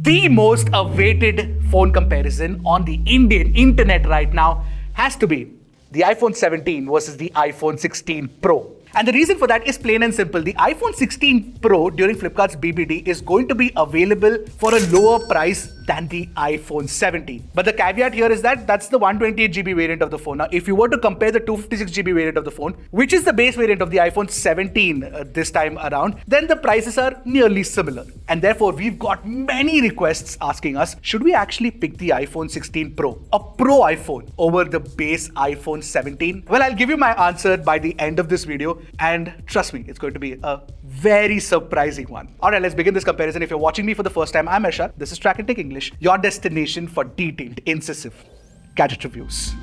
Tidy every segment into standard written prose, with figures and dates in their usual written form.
The most awaited phone comparison on the Indian internet right now has to be the iPhone 17 versus the iPhone 16 Pro. And the reason for that is plain and simple. The iPhone 16 Pro during Flipkart's BBD is going to be available for a lower price than the iPhone 17. But the caveat here is that that's the 128GB variant of the phone. Now, if you were to compare the 256GB variant of the phone, which is the base variant of the iPhone 17 this time around, then the prices are nearly similar. And therefore, we've got many requests asking us, should we actually pick the iPhone 16 Pro, a Pro iPhone, over the base iPhone 17? Well, I'll give you my answer by the end of this video. And trust me, it's going to be a very surprising one. All right, let's begin this comparison. If you're watching me for the first time, I'm Esha. This is Track and Take English, your destination for detailed, incisive gadget reviews.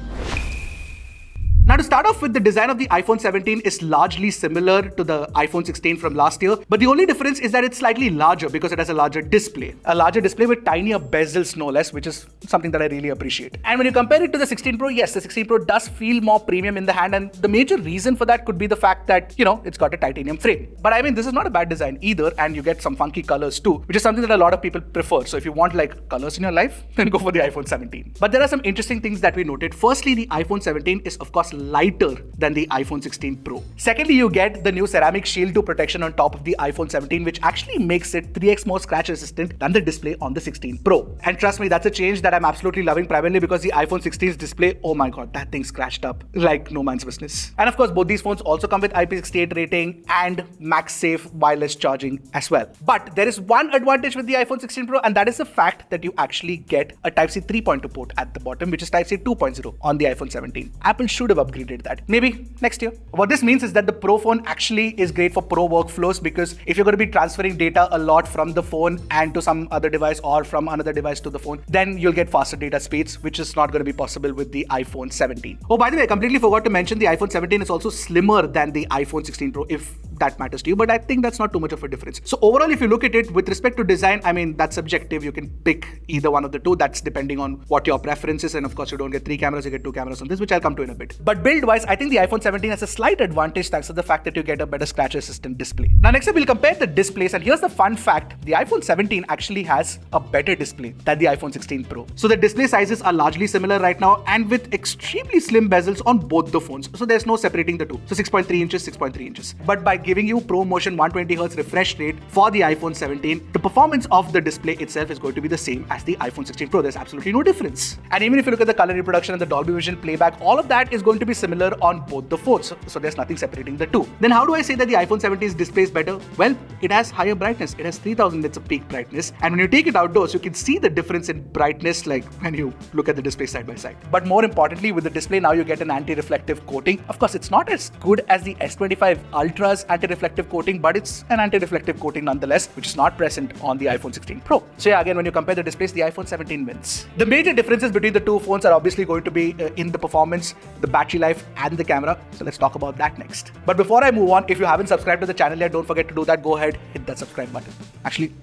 Now, to start off with, the design of the iPhone 17 is largely similar to the iPhone 16 from last year, but the only difference is that it's slightly larger because it has a larger display. A larger display with tinier bezels, no less, which is something that I really appreciate. And when you compare it to the 16 Pro, yes, the 16 Pro does feel more premium in the hand, and the major reason for that could be the fact that, it's got a titanium frame. But I mean, this is not a bad design either, and you get some funky colors too, which is something that a lot of people prefer. So if you want like colors in your life, then go for the iPhone 17. But there are some interesting things that we noted. Firstly, the iPhone 17 is of course lighter than the iPhone 16 Pro. Secondly, you get the new ceramic shield 2 protection on top of the iPhone 17, which actually makes it 3x more scratch resistant than the display on the 16 Pro. And trust me, that's a change that I'm absolutely loving, primarily because the iPhone 16's display, oh my god, that thing scratched up like no man's business. And of course, both these phones also come with IP68 rating and MagSafe wireless charging as well. But there is one advantage with the iPhone 16 Pro, and that is the fact that you actually get a Type-C 3.2 port at the bottom, which is Type-C 2.0 on the iPhone 17. Apple should have upgraded that. Maybe next year. What this means is that the Pro phone actually is great for Pro workflows, because if you're going to be transferring data a lot from the phone and to some other device or from another device to the phone, then you'll get faster data speeds, which is not going to be possible with the iPhone 17. Oh, by the way, I completely forgot to mention the iPhone 17 is also slimmer than the iPhone 16 Pro, if that matters to you, but I think that's not too much of a difference. So overall, if you look at it with respect to design, I mean, that's subjective. You can pick either one of the two. That's depending on what your preference is. And of course, you don't get 3 cameras, you get 2 cameras on this, which I'll come to in a bit. But build-wise, I think the iPhone 17 has a slight advantage thanks to the fact that you get a better scratch-resistant display. Now, next up, we'll compare the displays. And here's the fun fact. The iPhone 17 actually has a better display than the iPhone 16 Pro. So the display sizes are largely similar right now, and with extremely slim bezels on both the phones. So there's no separating the two. So 6.3 inches, 6.3 inches. But by giving you ProMotion 120Hz refresh rate for the iPhone 17, the performance of the display itself is going to be the same as the iPhone 16 Pro. There's absolutely no difference. And even if you look at the color reproduction and the Dolby Vision playback, all of that is going to be similar on both the phones. So there's nothing separating the two. Then how do I say that the iPhone 17's display is better? Well, it has higher brightness. It has 3000 nits of peak brightness. And when you take it outdoors, you can see the difference in brightness like when you look at the display side by side. But more importantly, with the display now you get an anti-reflective coating. Of course, it's not as good as the S25 Ultra's anti-reflective coating, but it's an anti-reflective coating nonetheless, which is not present on the iPhone 16 Pro. So yeah, again, when you compare the displays, the iPhone 17 wins. The major differences between the two phones are obviously going to be in the performance, the battery life, and the camera. So let's talk about that next. But before I move on, if you haven't subscribed to the channel yet, don't forget to do that. Go ahead, hit that subscribe button. Actually,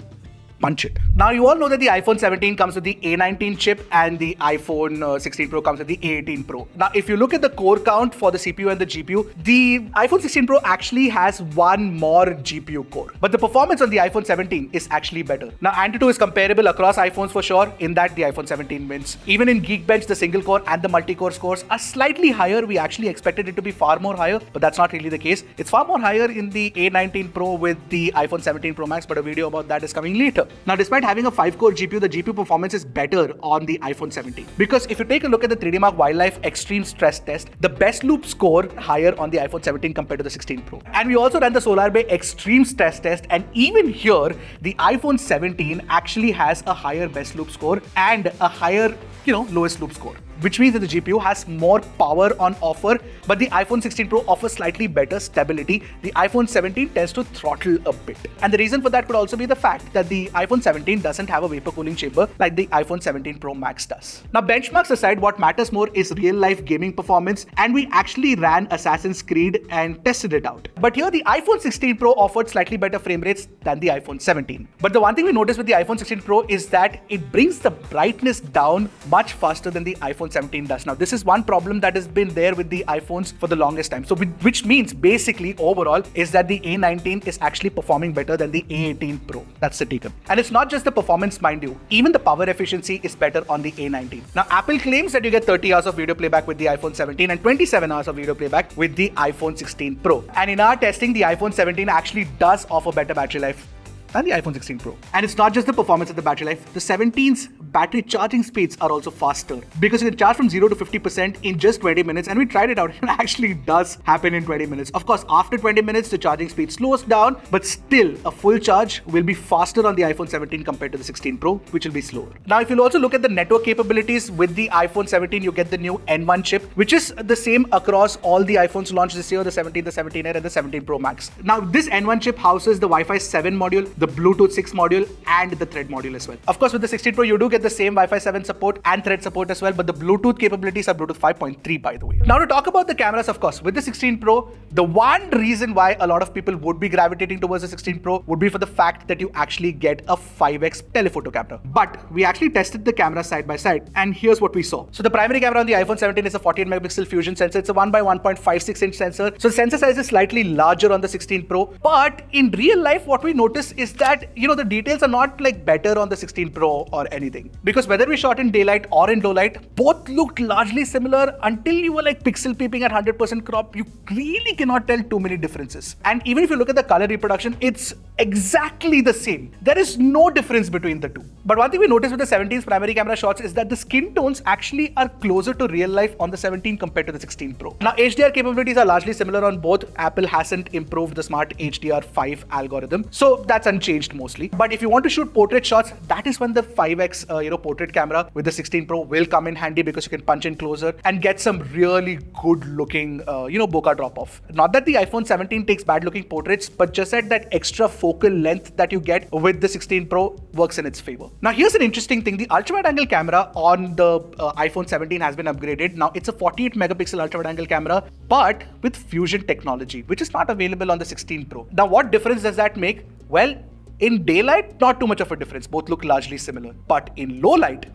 punch it. Now, you all know that the iPhone 17 comes with the A19 chip and the iPhone 16 Pro comes with the A18 Pro. Now, if you look at the core count for the CPU and the GPU, the iPhone 16 Pro actually has one more GPU core. But the performance on the iPhone 17 is actually better. Now, Antutu is comparable across iPhones for sure, in that the iPhone 17 wins. Even in Geekbench, the single core and the multi-core scores are slightly higher. We actually expected it to be far more higher, but that's not really the case. It's far more higher in the A19 Pro with the iPhone 17 Pro Max, but a video about that is coming later. Now, despite having a 5-core GPU, the GPU performance is better on the iPhone 17. Because if you take a look at the 3D Mark Wildlife Extreme Stress Test, the best loop score higher on the iPhone 17 compared to the 16 Pro. And we also ran the SolarBay Extreme Stress Test, and even here, the iPhone 17 actually has a higher best loop score and a higher, lowest loop score, which means that the GPU has more power on offer, but the iPhone 16 Pro offers slightly better stability. The iPhone 17 tends to throttle a bit. And the reason for that could also be the fact that the iPhone 17 doesn't have a vapor cooling chamber like the iPhone 17 Pro Max does. Now, benchmarks aside, what matters more is real-life gaming performance, and we actually ran Assassin's Creed and tested it out. But here, the iPhone 16 Pro offered slightly better frame rates than the iPhone 17. But the one thing we noticed with the iPhone 16 Pro is that it brings the brightness down much faster than the iPhone iPhone 17 does. Now, this is one problem that has been there with the iPhones for the longest time. So, which means basically overall is that the A19 is actually performing better than the A18 Pro. That's the takeaway. And it's not just the performance, mind you. Even the power efficiency is better on the A19. Now, Apple claims that you get 30 hours of video playback with the iPhone 17 and 27 hours of video playback with the iPhone 16 Pro. And in our testing, the iPhone 17 actually does offer better battery life than the iPhone 16 Pro. And it's not just the performance of the battery life. The 17's battery charging speeds are also faster because you can charge from 0 to 50% in just 20 minutes. And we tried it out. It actually does happen in 20 minutes. Of course, after 20 minutes, the charging speed slows down, but still a full charge will be faster on the iPhone 17 compared to the 16 Pro, which will be slower. Now, if you'll also look at the network capabilities with the iPhone 17, you get the new N1 chip, which is the same across all the iPhones launched this year, the 17, the 17 Air and the 17 Pro Max. Now, this N1 chip houses the Wi-Fi 7 module, the Bluetooth 6 module and the Thread module as well. Of course, with the 16 Pro, you do get the same Wi-Fi 7 support and Thread support as well, but the Bluetooth capabilities are Bluetooth 5.3, by the way. Now, to talk about the cameras, of course, with the 16 Pro, the one reason why a lot of people would be gravitating towards the 16 Pro would be for the fact that you actually get a 5x telephoto camera. But we actually tested the camera side by side, and here's what we saw. So the primary camera on the iPhone 17 is a 48 megapixel fusion sensor. It's a 1 by 1.56 inch sensor. So the sensor size is slightly larger on the 16 Pro, but in real life, what we notice is that the details are not like better on the 16 Pro or anything. Because whether we shot in daylight or in low light, both looked largely similar until you were like pixel peeping at 100% crop. You really cannot tell too many differences. And even if you look at the color reproduction, it's exactly the same. There is no difference between the two. But one thing we noticed with the 17's primary camera shots is that the skin tones actually are closer to real life on the 17 compared to the 16 Pro. Now, HDR capabilities are largely similar on both. Apple hasn't improved the smart HDR5 algorithm, so that's unchanged mostly. But if you want to shoot portrait shots, that is when the 5x portrait camera with the 16 Pro will come in handy because you can punch in closer and get some really good looking bokeh drop off. Not that the iPhone 17 takes bad looking portraits, but just that extra focal length that you get with the 16 Pro works in its favor. Now, here's an interesting thing. The ultra wide angle camera on the iPhone 17 has been upgraded. Now, it's a 48 megapixel ultra wide angle camera, but with fusion technology, which is not available on the 16 Pro. Now, what difference does that make? Well, in daylight, not too much of a difference. Both look largely similar. But in low light,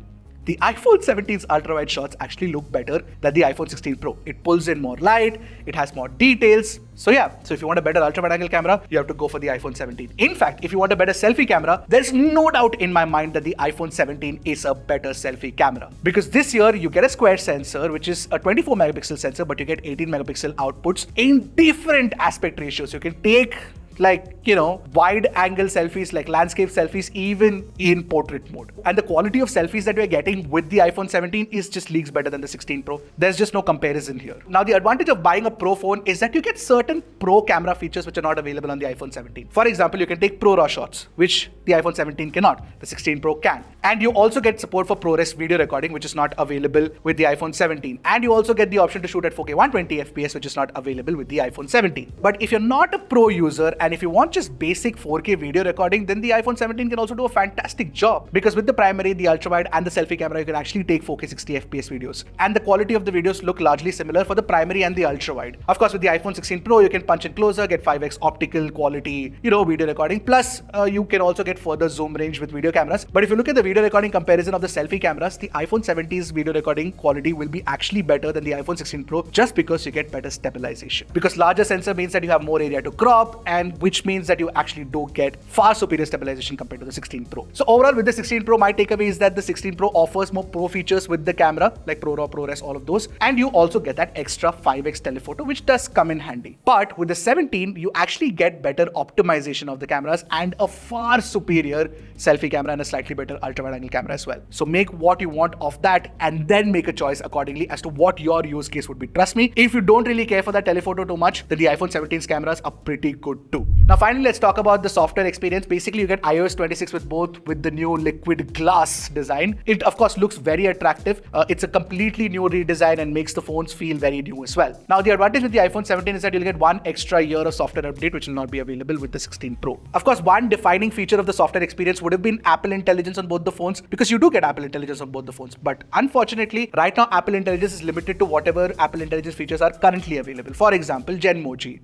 the iPhone 17's ultra-wide shots actually look better than the iPhone 16 Pro. It pulls in more light, it has more details. So if you want a better ultra-wide angle camera, you have to go for the iPhone 17. In fact, if you want a better selfie camera, there's no doubt in my mind that the iPhone 17 is a better selfie camera. Because this year, you get a square sensor, which is a 24 megapixel sensor, but you get 18 megapixel outputs in different aspect ratios. You can take wide angle selfies, like landscape selfies, even in portrait mode. And the quality of selfies that we're getting with the iPhone 17 is just leagues better than the 16 Pro. There's just no comparison here. Now, the advantage of buying a Pro phone is that you get certain Pro camera features which are not available on the iPhone 17. For example, you can take Pro RAW shots, which the iPhone 17 cannot. The 16 Pro can. And you also get support for ProRes video recording, which is not available with the iPhone 17. And you also get the option to shoot at 4K 120 FPS, which is not available with the iPhone 17. But if you're not a Pro user, and if you want just basic 4K video recording, then the iPhone 17 can also do a fantastic job, because with the primary, the ultra wide and the selfie camera, you can actually take 4K 60 FPS videos. And the quality of the videos look largely similar for the primary and the ultra wide. Of course, with the iPhone 16 Pro, you can punch in closer, get 5x optical quality, video recording. Plus, you can also get further zoom range with video cameras. But if you look at the video recording comparison of the selfie cameras, the iPhone 17's video recording quality will be actually better than the iPhone 16 Pro, just because you get better stabilization. Because larger sensor means that you have more area to crop, and which means that you actually do get far superior stabilization compared to the 16 Pro. So overall, with the 16 Pro, my takeaway is that the 16 Pro offers more Pro features with the camera, like Pro RAW, ProRes, all of those, and you also get that extra 5x telephoto, which does come in handy. But with the 17, you actually get better optimization of the cameras and a far superior selfie camera and a slightly better ultra-wide angle camera as well. So make what you want of that and then make a choice accordingly as to what your use case would be. Trust me, if you don't really care for that telephoto too much, then the iPhone 17's cameras are pretty good too. Now finally, let's talk about the software experience. Basically, you get iOS 26 with the new liquid glass design. It of course looks very attractive. It's a completely new redesign and makes the phones feel very new as well. Now the advantage with the iPhone 17 is that you'll get one extra year of software update, which will not be available with the 16 Pro. Of course, one defining feature of the software experience would have been Apple Intelligence on both the phones, because you do get Apple Intelligence on both the phones. But unfortunately, right now Apple Intelligence is limited to whatever Apple Intelligence features are currently available. For example, Genmoji.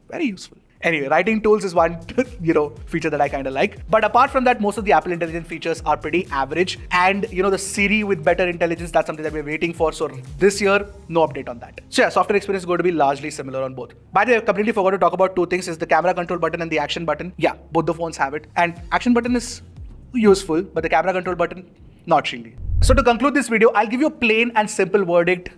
Very useful. Anyway, writing tools is one, feature that I kind of like. But apart from that, most of the Apple Intelligence features are pretty average. And, the Siri with better intelligence, that's something that we're waiting for. So this year, no update on that. So yeah, software experience is going to be largely similar on both. By the way, I completely forgot to talk about two things, is the camera control button and the action button. Yeah, both the phones have it. And action button is useful, but the camera control button, not really. So to conclude this video, I'll give you a plain and simple verdict